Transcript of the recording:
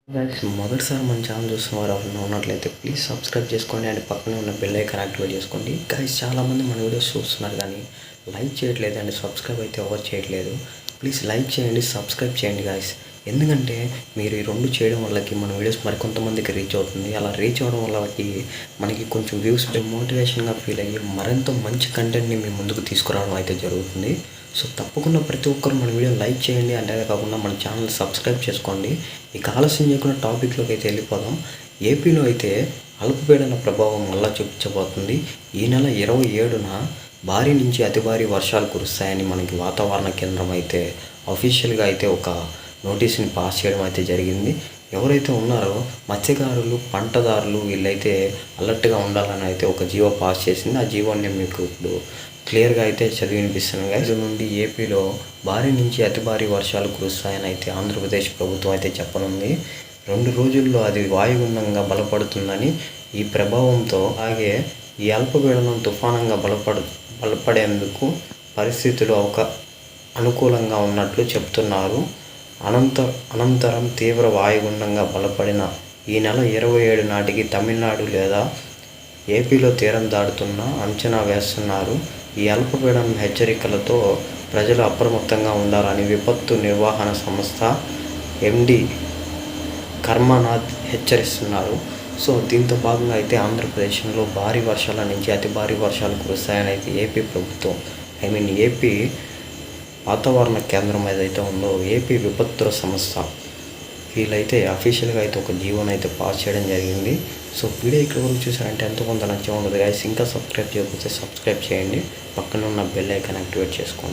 Guys మొదటిసారి మన channel చూస్తున్న వారు ఎవరైనా ఉన్నట్లయితే ప్లీజ్ సబ్స్క్రైబ్ చేసుకోండి అండ్ పక్కనే ఉన్న బెల్ ఐకాన్ యాక్టివేట్ చేసుకోండి. గైస్ చాలామంది మన వీడియోస్ చూస్తున్నారు కానీ లైక్ చేయట్లేదు అండ్ సబ్స్క్రైబ్ అయితే ఎవరు చేయట్లేదు. ప్లీజ్ లైక్ చేయండి, సబ్స్క్రైబ్ చేయండి గైస్. ఎందుకంటే మీరు ఈ రెండు చేయడం వల్లకి మన వీడియోస్ మరికొంతమందికి రీచ్ అవుతుంది. అలా రీచ్ అవ్వడం వల్లకి మనకి కొంచెం వ్యూస్ మోటివేషన్గా ఫీల్ అయ్యి మరింత మంచి కంటెంట్ని మీ ముందుకు తీసుకురావడం అయితే జరుగుతుంది. సో తప్పకుండా ప్రతి ఒక్కరు మన వీడియో లైక్ చేయండి, అంటే కాకుండా మన ఛానల్ సబ్స్క్రైబ్ చేసుకోండి. ఇక ఆలస్యం చేయకుండా టాపిక్లోకి అయితే వెళ్ళిపోదాం. ఏపీలో అయితే అల్పపీడన ప్రభావం మళ్ళా చూపించబోతుంది. ఈ నెల 27న భారీ నుంచి అతి భారీ వర్షాలు కురుస్తాయని మనకి వాతావరణ కేంద్రం అయితే అఫీషియల్గా అయితే ఒక నోటీస్ని పాస్ చేయడం అయితే జరిగింది. ఎవరైతే ఉన్నారో మత్స్యకారులు, పంటదారులు వీళ్ళైతే అలర్ట్గా ఉండాలని అయితే ఒక జీవో పాస్ చేసింది. ఆ జీవోని మీకు ఇప్పుడు క్లియర్గా అయితే చదివి వినిపిస్తున్నాను గైస్. ఇది నుండి ఏపీలో భారీ నుంచి అతి భారీ వర్షాలు కురుస్తాయని అయితే ఆంధ్రప్రదేశ్ ప్రభుత్వం అయితే చెప్పనుంది. 2 రోజుల్లో అది వాయుగుండంగా బలపడుతుందని, ఈ ప్రభావంతో అలాగే ఈ అల్పపీడనం తుఫానంగా బలపడేందుకు పరిస్థితులు అనుకూలంగా ఉన్నట్లు చెప్తున్నారు. అనంతరం తీవ్ర వాయుగుండంగా బలపడిన ఈ నెల 27 నాటికి తమిళనాడు లేదా ఏపీలో తీరం దాటుతున్న అంచనా వేస్తున్నారు. ఈ అల్పపీడనం హెచ్చరికలతో ప్రజలు అప్రమత్తంగా ఉండాలని విపత్తు నిర్వహణ సంస్థ ఎండి కర్మనాథ్ హెచ్చరిస్తున్నారు. సో దీంతో భాగంగా అయితే ఆంధ్రప్రదేశ్లో భారీ వర్షాల నుంచి అతి భారీ వర్షాలు కురుస్తాయని అయితే ఏపీ ప్రభుత్వం ఏపీ వాతావరణ కేంద్రం ఏదైతే ఉందో ఏపీ విపత్తుల సంస్థ వీళ్ళైతే అఫీషియల్గా అయితే ఒక జీవోని అయితే పాస్ చేయడం జరిగింది. సో వీడియో ఇక్కడ వరకు చూసారంటే ఎంతో కొంత నచ్చే ఉండదు గైస్. ఇంకా సబ్స్క్రైబ్ చేయకపోతే సబ్స్క్రైబ్ చేయండి, పక్కన ఉన్న బెల్ ఐకాన్ యాక్టివేట్ చేసుకోండి.